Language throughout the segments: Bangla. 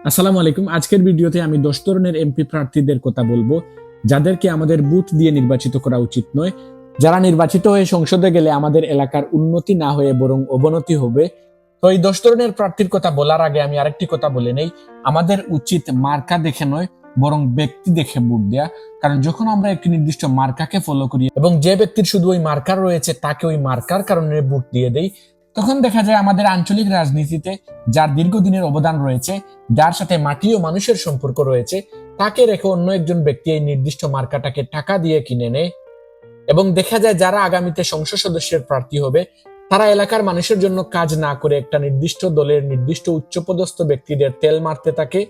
আসসালামু আলাইকুম। আজকের ভিডিওতে আমি 10 ধরনের এমপি প্রার্থীদের কথা বলবো যাদেরকে আমাদের বুথ দিয়ে নির্বাচিত করা উচিত নয়। যারা নির্বাচিত হয়ে সংসদে গেলে আমাদের এলাকার উন্নতি না হয়ে বরং অবনতি হবে। তো এই 10 ধরনের প্রার্থীর কথা বলার আগে আমি আরেকটি কথা বলে নেই, আমাদের উচিত মার্কা দেখে নয় বরং ব্যক্তি দেখে ভোট দেয়া। কারণ যখন আমরা একটি নির্দিষ্ট মার্কাকে ফলো করি এবং যে ব্যক্তির শুধু ওই মার্কার রয়েছে তাকে ওই মার্কার কারণে ভোট দিয়ে দেই, তখন দেখা যায় আমাদের আঞ্চলিক রাজনীতিতে যার দীর্ঘদিনের অবদান রয়েছে, যার সাথে মাটি ও মানুষের সম্পর্ক রয়েছে, তাকে রেখে অন্য একজন ব্যক্তি এই নির্দিষ্ট মার্কাটাকে টাকা দিয়ে কিনে নেয়। এবং দেখা যায় যারা আগামীতে সংসদ সদস্যের প্রার্থী হবে তারা এলাকার মানুষের জন্য কাজ না করে একটা নির্দিষ্ট দলের নির্দিষ্ট উচ্চপদস্থ ব্যক্তিদের তেল মারতে থাকে।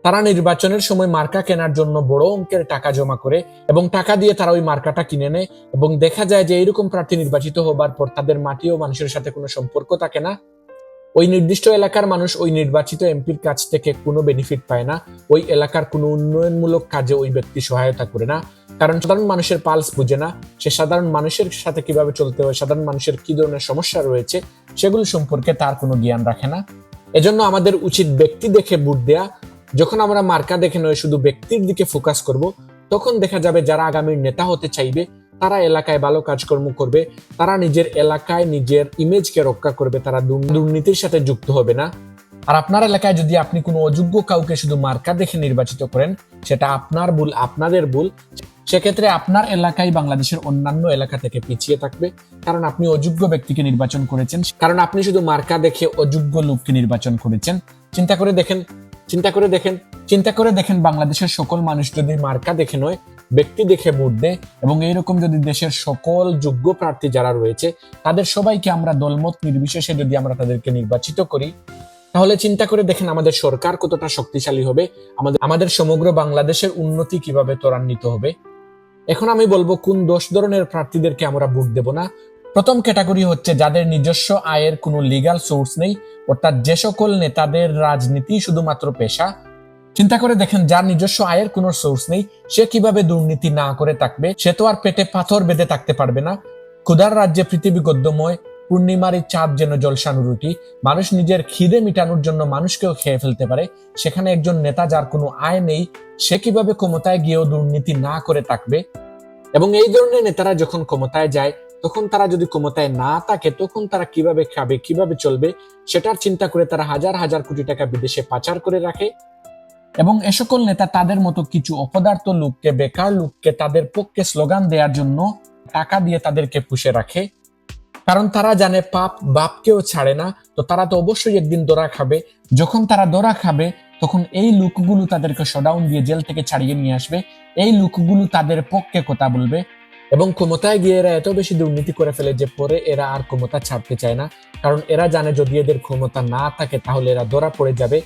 তারা নির্বাচনের সময় মার্কা কেনার জন্য বড় অঙ্কের টাকা জমা করে এবং টাকা দিয়ে তারা ওই মার্কাটা কিনে নেয়। এবং দেখা যায় যে এইরকম প্রার্থী নির্বাচিত হবার পর তাদের মাটি ও মানুষের সাথে কোনো সম্পর্ক থাকে না। ওই নির্দিষ্ট এলাকার মানুষ ওই নির্বাচিত এমপির কাছ থেকে কোনো বেনিফিট পায় না, ওই এলাকার কোনো উন্নয়নমূলক কাজে ওই ব্যক্তি সহায়তা করে না। কারণ সাধারণ মানুষের পালস বুঝে না, সে সাধারণ মানুষের সাথে কিভাবে চলতে হয়, সাধারণ মানুষের কি ধরনের সমস্যা রয়েছে সেগুলো সম্পর্কে তার কোনো জ্ঞান রাখে না। এজন্য আমাদের উচিত ব্যক্তি দেখে ভোট দেয়া। যখন আমরা মার্কা দেখে নয় শুধু ব্যক্তির দিকে ফোকাস করব, তখন দেখা যাবে যারা আগামীর নেতা হতে চাইবে তারা এলাকায় ভালো কাজকর্ম করবে, তারা নিজের এলাকায় নিজের ইমেজকে রক্ষা করবে, তারা দুর্নীতির সাথে যুক্ত হবে না। আর আপনার এলাকায় যদি আপনি কোনো অযোগ্য কাউকে শুধু মার্কা দেখে নির্বাচিত করেন, সেটা আপনার ভুল, আপনাদের ভুল। সেক্ষেত্রে আপনার এলাকায় বাংলাদেশের অন্যান্য এলাকা থেকে পিছিয়ে থাকবে, কারণ আপনি অযোগ্য ব্যক্তিকে নির্বাচন করেছেন, কারণ আপনি শুধু মার্কা দেখে অযোগ্য লোককে নির্বাচন করেছেন। চিন্তা করে দেখেন বাংলাদেশের সকল মানুষ যদি মার্কা দেখে নয় ব্যক্তি দেখে ভোট দেয়, এবং এইরকম যদি দেশের সকল যোগ্য প্রার্থী যারা রয়েছে তাদের সবাইকে আমরা দলমত নির্বিশেষে যদি আমরা তাদেরকে নির্বাচিত করি, তাহলে চিন্তা করে দেখেন আমাদের সরকার কতটা শক্তিশালী হবে, আমাদের সমগ্র বাংলাদেশের উন্নতি কিভাবে ত্বরান্বিত হবে। এখন আমি বলবো কোন 10 ধরনের প্রার্থীদেরকে আমরা ভোট দেব না। প্রথম ক্যাটাগরি হচ্ছে যাদের নিজস্ব আয়ের কোনো লিগ্যাল সোর্স নেই, অর্থাৎ যে সকল নেতাদের রাজনীতি শুধুমাত্র পেশা। চিন্তা করে দেখেন যার নিজস্ব আয়ের কোনো সোর্স নেই সে কিভাবে দুর্নীতি না করে থাকবে? সে তো আর পেটে পাথর বেঁধে থাকতে পারবে না। ক্ষুধার রাজ্যে পৃথিবী গদ্যময়, পূর্ণিমার চাঁদ যেন জলসানো রুটি। মানুষ নিজের খিদে মিটানোর জন্য মানুষকেও খেয়ে ফেলতে পারে, সেখানে একজন নেতা যার কোনো আয় নেই সে কিভাবে ক্ষমতায় গিয়েও দুর্নীতি না করে থাকবে? এবং এই ধরনের নেতারা যখন ক্ষমতায় যায় তখন তারা যদি ক্ষমতায় না থাকে তখন তারা কিভাবে খাবে, কিভাবে চলবে, সেটার চিন্তা করে তারা হাজার হাজার কোটি টাকা বিদেশে পাচার করে রাখে। এবং এ সকল নেতা তাদের মতো কিছু অপদার্থ লোককে, বেকার লোককে তাদের পক্ষে স্লোগান দেওয়ার জন্য টাকা দিয়ে তাদেরকে পুষে রাখে। কারণ তারা জানে পাপ বাপকেও ছাড়ে না, তো তারা তো অবশ্যই একদিন দোরা খাবে। যখন তারা দোরা খাবে তখন এই লোকগুলো তাদেরকে শোডাউন দিয়ে জেল থেকে ছাড়িয়ে নিয়ে আসবে, এই লোকগুলো তাদের পক্ষে কথা বলবে। এবং ক্ষমতায় গিয়ে এরা এত বেশি দুর্নীতি করে ফেলে যে পরে এরা আর ক্ষমতা ছাড়তে চায় না, কারণ এরা জানে যদি এদের ক্ষমতা না থাকে তাহলে এরা ধরা পড়ে যাবে,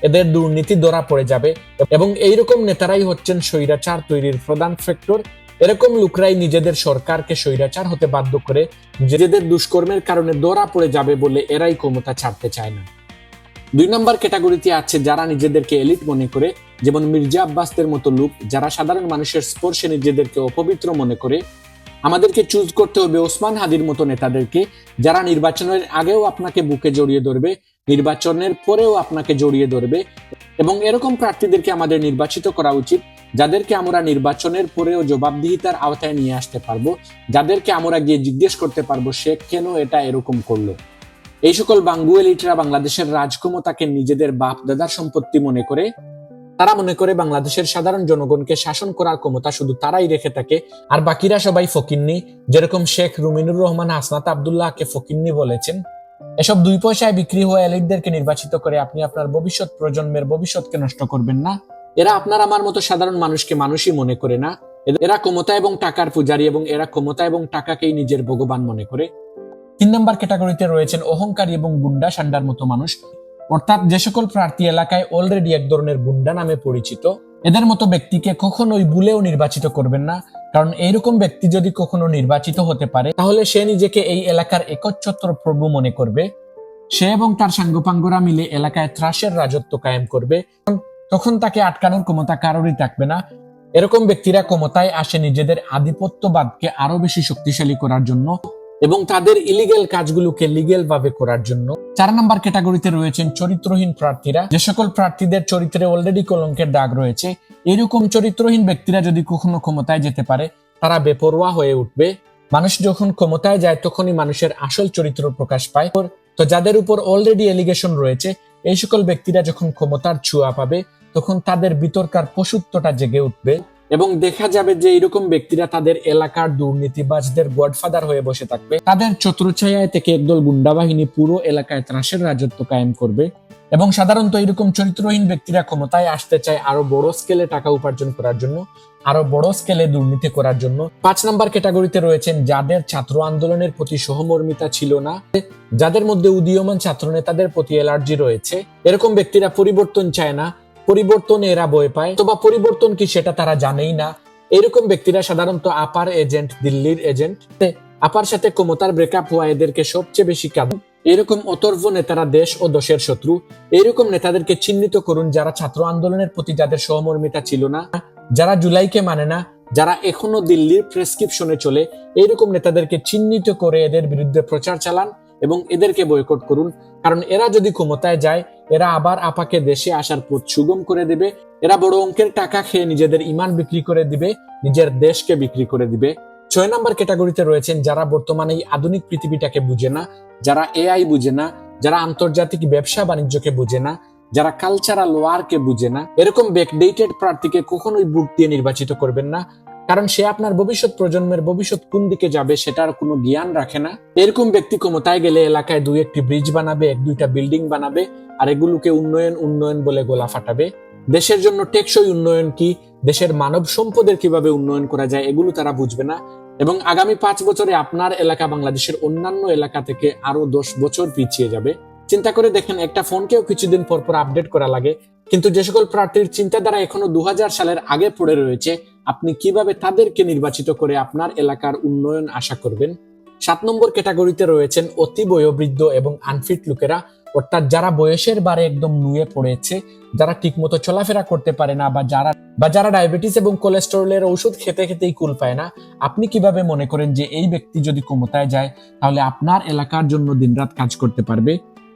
এদের দুর্নীতি ধরা পড়ে যাবে। এবং এইরকম নেতারাই হচ্ছেন স্বৈরাচার তৈরির প্রধান ফ্যাক্টর। এরকম লোকরাই নিজেদের সরকারকে স্বৈরাচার হতে বাধ্য করে, নিজেদের দুষ্কর্মের কারণে ধরা পড়ে যাবে বলে এরাই ক্ষমতা ছাড়তে চায় না। 2 নম্বর ক্যাটাগরিতে আছে যারা নিজেদেরকে এলিট মনে করে, যেমন মির্জা আব্বাসদের মতো লোক যারা সাধারণ মানুষের স্পর্শে নিজেদেরকে অপবিত্র মনে করে। আমাদেরকে চুজ করতে হবে ওসমান হাদির মতো নেতাদেরকে, যারা নির্বাচনের আগেও আপনাকে বুকে জড়িয়ে ধরবে, নির্বাচনের পরেও আপনাকে জড়িয়ে ধরবে। এবং এরকম প্রার্থীদেরকে আমাদের নির্বাচিত করা উচিত, যাদেরকে আমরা নির্বাচনের পরেও জবাবদিহিতার আওতায় নিয়ে আসতে পারবো, যাদেরকে আমরা গিয়ে জিজ্ঞেস করতে পারবো সে কেন এটা এরকম করলো। এই সকল বাঙ্গু এলিটরা বাংলাদেশের রাজক্ষমতাকে নিজেদের বাপ দাদার সম্পত্তি মনে করে। তারা মনে করে বাংলাদেশের সাধারণ জনগণকে শাসন করার ক্ষমতা শুধু তারাই রেখে থাকে, আর বাকিরা সবাই ফকিন্নি। যেরকম শেখ রুমিনুর রহমান হাসনাত আব্দুল্লাহকে ফকিন্নি বলেছেন। এসব 2 পয়সায় বিক্রি হওয়া এলিটদেরকে নির্বাচিত করে আপনি আপনার ভবিষ্যৎ প্রজন্মের ভবিষ্যৎকে নষ্ট করবেন না। এরা আপনার আমার মতো সাধারণ মানুষকে মানুষই মনে করে না, এরা ক্ষমতা এবং টাকার পূজারী, এবং এরা ক্ষমতা এবং টাকাকেই নিজের ভগবান মনে করে। 3 নম্বর ক্যাটাগরিতে রয়েছেন অহংকারী এবং গুন্ডা সান্ডার মতো মানুষ, অর্থাৎ যে সকল প্রার্থী এলাকায় অলরেডি এক ধরনের গুন্ডা নামে পরিচিত। এদের মতো ব্যক্তিকে কখনোই ভুলেও নির্বাচিত করবেন না, কারণ এইরকম ব্যক্তি যদি কখনো নির্বাচিত হতে পারে তাহলে সে নিজেকে এই এলাকার একচ্ছত্র প্রভু মনে করবে। সে এবং তার সাঙ্গপাঙ্গরা মিলে এলাকায় ত্রাসের রাজত্ব কায়েম করবে, তখন তাকে আটকানোর ক্ষমতা কারোরই থাকবে না। এরকম ব্যক্তিরা ক্ষমতায় আসে নিজেদের আধিপত্যবাদকে আরো বেশি শক্তিশালী করার জন্য। এবং তাদের ইলিগেল কাজগুলোকে লিগেল ভাবে করার জন্য। 4 নম্বর ক্যাটাগরিতে রয়েছেন চরিত্রহীন প্রার্থীরা। যে সকল প্রার্থীদের চরিত্রে অলরেডি কলঙ্কের দাগ রয়েছে, এরকম চরিত্রহীন ব্যক্তিরা যদি কখনো ক্ষমতায় যেতে পারে, তারা বেপরোয়া হয়ে উঠবে। মানুষ যখন ক্ষমতায় যায় তখনই মানুষের আসল চরিত্র প্রকাশ পায়। তো যাদের উপর অলরেডি এলিগেশন রয়েছে, এই সকল ব্যক্তিরা যখন ক্ষমতার ছোঁয়া পাবে, তখন তাদের ভিতরকার পশুত্বটা জেগে উঠবে এবং দেখা যাবে যে এরকম ব্যক্তিরা তাদের এলাকার দুর্নীতিবাজদের গডফাদার হয়ে বসে থাকবে। তাদের ছত্রছায়ায় থেকে একদল গুন্ডা বাহিনী পুরো এলাকায় ত্রাসের রাজত্ব কায়েম করবে। এবং সাধারণত এরকম চরিত্রহীন ব্যক্তিরা ক্ষমতায় আসতে চায় আরো বড় স্কেলে টাকা উপার্জন করার জন্য, আরো বড় স্কেলে দুর্নীতি করার জন্য। 5 নম্বর ক্যাটাগরিতে রয়েছেন যাদের ছাত্র আন্দোলনের প্রতি সহমর্মিতা ছিল না, যাদের মধ্যে উদীয়মান ছাত্র নেতাদের প্রতি অ্যালার্জি রয়েছে। এরকম ব্যক্তিরা পরিবর্তন চায় না, পরিবর্তনে এরা ভয় পায়, অথবা পরিবর্তন কি সেটা তারা জানেই না। এরকম ব্যক্তিরা সাধারণত আপার এজেন্ট, দিল্লির এজেন্ট। আপার সাথে ক্ষমতার ব্রেকআপ হওয়া এদেরকে সবচেয়ে বেশি কাঁদে। এরকম অতর্ব নেতারা দেশ ও দশের শত্রু। এরকম নেতাদেরকে চিহ্নিত করুন যারা ছাত্র আন্দোলনের প্রতি যাদের সহমর্মিতা ছিল না, যারা জুলাইকে মানে না, যারা এখনো দিল্লির প্রেসক্রিপশনে চলে। এইরকম নেতাদেরকে চিহ্নিত করে এদের বিরুদ্ধে প্রচার চালান এবং এদেরকে বয়কট করুন। কারণ এরা যদি ক্ষমতায় যায়, এরা আবার আপাকে দেশে আসার পথ সুগম করে দিবে। এরা বড় অঙ্কের টাকা খেয়ে নিজেদের ইমান বিক্রি করে দিবে, নিজের দেশকে বিক্রি করে দিবে। 6 নম্বর ক্যাটাগরিতে রয়েছেন যারা বর্তমানে এই আধুনিক পৃথিবীটাকে বুঝে না, যারা এআই বুঝে না, যারা আন্তর্জাতিক ব্যবসা বাণিজ্যকে বুঝে না, যারা কালচারাল ওয়ারকে বুঝে না। এরকম ব্যাকডেটেড প্রার্থীকে কখনোই ভোট দিয়ে নির্বাচিত করবেন না, কারণ সে আপনার ভবিষ্যৎ প্রজন্মের ভবিষ্যৎ কোন দিকে যাবে সেটার কোনো জ্ঞান রাখে না। এরকম ব্যক্তি ক্ষমতায় গেলে এলাকায় 2-1টি ব্রিজ বানাবে, 1-2টা বিল্ডিং বানাবে, আর এগুলোকে উন্নয়ন উন্নয়ন বলে গোলা ফাটাবে। দেশের জন্য টেকসই উন্নয়ন কি, দেশের মানব সম্পদের কিভাবে উন্নয়ন করা যায়, এগুলো তারা বুঝবে না। এবং আগামী 5 বছরে আপনার এলাকা বাংলাদেশের অন্যান্য এলাকা থেকে আরো 10 বছর পিছিয়ে যাবে। চিন্তা করে দেখেন, একটা ফোনকেও কিছুদিন পর পর আপডেট করা লাগে, কিন্তু যে সকল প্রার্থীর চিন্তাধারা এখনো 2000 সালের আগে পড়ে রয়েছে, আপনি কিভাবে তাদেরকে নির্বাচিত করে আপনার এলাকার উন্নয়ন আশা করবেন? 7 নম্বর ক্যাটাগরিতে রয়েছেন অতি বয়োবৃদ্ধ এবং আনফিট লোকেরা, অর্থাৎ যারা বয়সের বারে একদম নুয়ে পড়েছে, যারা ঠিকমতো চলাফেরা করতে পারে না, বা যারা ডায়াবেটিস এবং কোলেস্টেরলের ওষুধ খেতে খেতেই কুল পায় না। আপনি কিভাবে মনে করেন যে এই ব্যক্তি যদি ক্ষমতায় যায় তাহলে আপনার এলাকার জন্য দিনরাত কাজ করতে পারবে?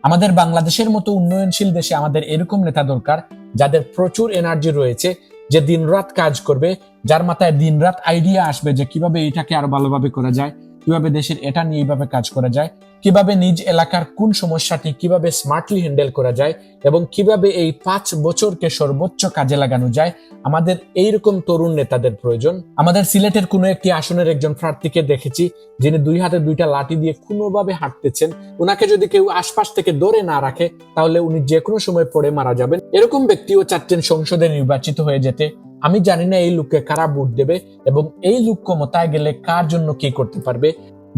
আমাদের বাংলাদেশের মতো উন্নয়নশীল দেশে আমাদের এরকম নেতা দরকার যাদের প্রচুর এনার্জি রয়েছে, যে দিনরাত কাজ করবে, যার মাথায় দিনরাত আইডিয়া আসবে যে কিভাবে এটাকে আরো ভালোভাবে করা যায়, কিভাবে দেশের এটা নিয়ে এইভাবে কাজ করা যায়, কিভাবে নিজ এলাকার কোন সমস্যাটি কিভাবে স্মার্টলি হ্যান্ডেল করা যায়, এবং কিভাবে এই 5 বছরকে সর্বোচ্চ কাজে লাগানো যায়। আমাদের এইরকম তরুণ নেতাদের প্রয়োজন। আমাদের সিলেটের কোনো একটি আসনের একজন প্রার্থীকে দেখেছি, যিনি 2 হাতে 2টা লাঠি দিয়ে কোনোভাবে হাঁটতেছেন। উনাকে যদি কেউ আশপাশ থেকে ধরে না রাখে, তাহলে উনি যে কোনো সময় পড়ে মারা যাবেন। এরকম ব্যক্তিও চাচ্ছেন সংসদে নির্বাচিত হয়ে যেতে। আমি জানি না এই লোককে কারা ভোট দেবে এবং এই লোক ক্ষমতায় গেলে কার জন্য কি করতে পারবে।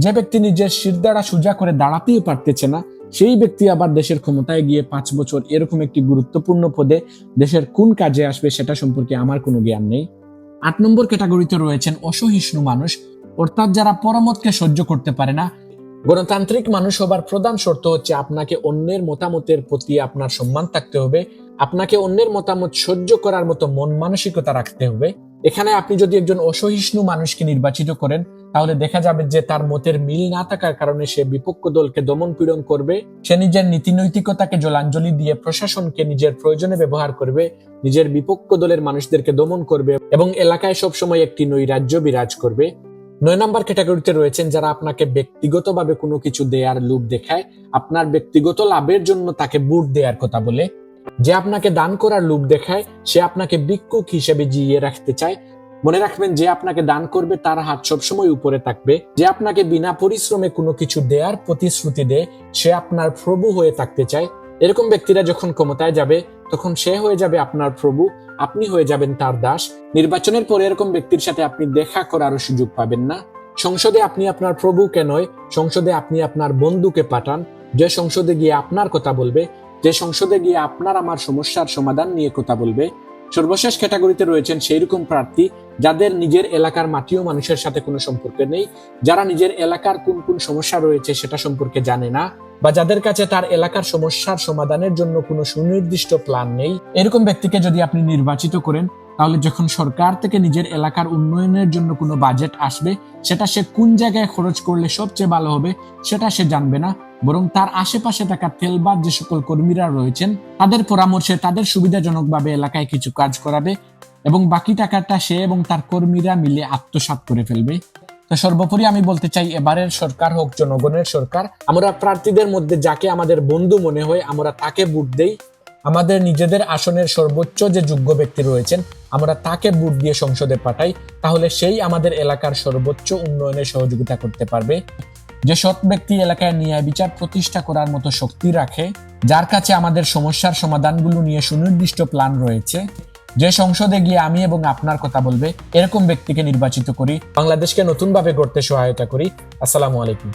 যে ব্যক্তি নিজের শিরদাঁড়া সোজা করে দাঁড়াতেই পারতেছে না, সেই ব্যক্তি আবার দেশের ক্ষমতায় গিয়ে 5 বছর এরকম একটি গুরুত্বপূর্ণ পদে দেশের কোন কাজে আসবে সেটা সম্পর্কে আমার কোনো জ্ঞান নেই। 8 নম্বর ক্যাটাগরিতে রয়েছেন অসহিষ্ণু মানুষ, অর্থাৎ যারা পরমতকে সহ্য করতে পারে না। গণতান্ত্রিক মানুষ হবার প্রধান শর্ত হচ্ছে আপনাকে অন্যের মতামতের প্রতি আপনার সম্মান থাকতে হবে, আপনাকে অন্যের মতামত সহ্য করার মতো মন মানসিকতা রাখতে হবে। এখানে আপনি যদি একজন অসহিষ্ণু মানুষকে নির্বাচিত করেন, তাহলে দেখা যাবে যে তার মতের মিল না থাকার কারণে সে বিপক্ষ দলকে দমন পীড়ন করবে, সে নিজের নীতি নৈতিকতাকে জলাঞ্জলি দিয়ে প্রশাসনকে নিজের প্রয়োজনে ব্যবহার করবে, নিজের বিপক্ষ দলের মানুষদেরকে দমন করবে এবং এলাকায় সবসময় একটি নৈরাজ্য বিরাজ করবে। 9 নম্বর ক্যাটাগরিতে রয়েছেন যারা আপনাকে ব্যক্তিগতভাবে কোনো কিছু দেয়ার লোভ দেখায়, আপনার ব্যক্তিগত লাভের জন্য তাকে ভোট দেওয়ার কথা বলে। যে আপনাকে দান করার লোভ দেখায়, সে আপনাকে ভিক্ষুক হিসেবে জিইয়ে রাখতে চায়। মনে রাখবেন, যে আপনাকে দান করবে তার হাত সবসময় উপরে থাকবে। যে আপনাকে বিনা পরিশ্রমে কোনো কিছু দেওয়ার প্রতিশ্রুতি দেয়, সে আপনার প্রভু হয়ে থাকতে চায়। এরকম ব্যক্তিরা যখন ক্ষমতায় যাবে, তখন সে হয়ে যাবে আপনার প্রভু, আপনি হয়ে যাবেন তার দাস। নির্বাচনের পরে এরকম ব্যক্তির সাথে আপনি দেখা করারও সুযোগ পাবেন না। সংসদে আপনি আপনার প্রভুকে নয়, সংসদে আপনি আপনার বন্ধুকে পাঠান, যে সংসদে গিয়ে আপনার কথা বলবে, যে সংসদে গিয়ে আপনার আমার সমস্যার সমাধান নিয়ে কথা বলবে। সর্বশেষ ক্যাটাগরিতে রয়েছেন সেই রকম প্রার্থী যাদের নিজের এলাকার মাটি ও মানুষের সাথে কোনো সম্পর্ক নেই, যারা নিজের এলাকার কোন কোন সমস্যা রয়েছে সেটা সম্পর্কে জানে না, বা যাদের কাছে তার এলাকার সমস্যার সমাধানের জন্য কোনো সুনির্দিষ্ট প্ল্যান নেই। এরকম ব্যক্তিকে যদি আপনি নির্বাচিত করেন, তাহলে যখন সরকার থেকে নিজের এলাকার উন্নয়নের জন্য কোনো বাজেট আসবে, সেটা সে কোন জায়গায় খরচ করলে সবচেয়ে ভালো হবে সেটা সে জানবে না, বরং তার আশেপাশে থাকা তেলবাজ যে সকল কর্মীরা রয়েছেন তাদের পরামর্শে তাদের সুবিধাজনকভাবে এলাকায় কিছু কাজ করাবে এবং বাকি টাকাটা সে এবং তার কর্মীরা মিলে আত্মসাৎ করে ফেলবে। তো সর্বোপরি আমি বলতে চাই, এবারের সরকার হোক জনগণের সরকার, আমরা প্রার্থীদের মধ্যে যাকে আমাদের বন্ধু মনে হয় আমরা তাকে ভোট দেই। আমাদের নিজেদের আসনের সর্বোচ্চ যে যোগ্য ব্যক্তি রয়েছেন আমরা তাকে ভোট দিয়ে সংসদে পাঠাই, তাহলে সেই আমাদের এলাকার সর্বোচ্চ উন্নয়নে সহযোগিতা করতে পারবে। যে সৎ ব্যক্তি এলাকায় ন্যায় বিচার প্রতিষ্ঠা করার মতো শক্তি রাখে, যার কাছে আমাদের সমস্যার সমাধানগুলো নিয়ে সুনির্দিষ্ট প্ল্যান রয়েছে, যে সংসদে গিয়ে আমি এবং আপনার কথা বলবে, এরকম ব্যক্তিকে নির্বাচিত করি, বাংলাদেশকে নতুনভাবে গড়তে সহায়তা করি। আসসালামু আলাইকুম।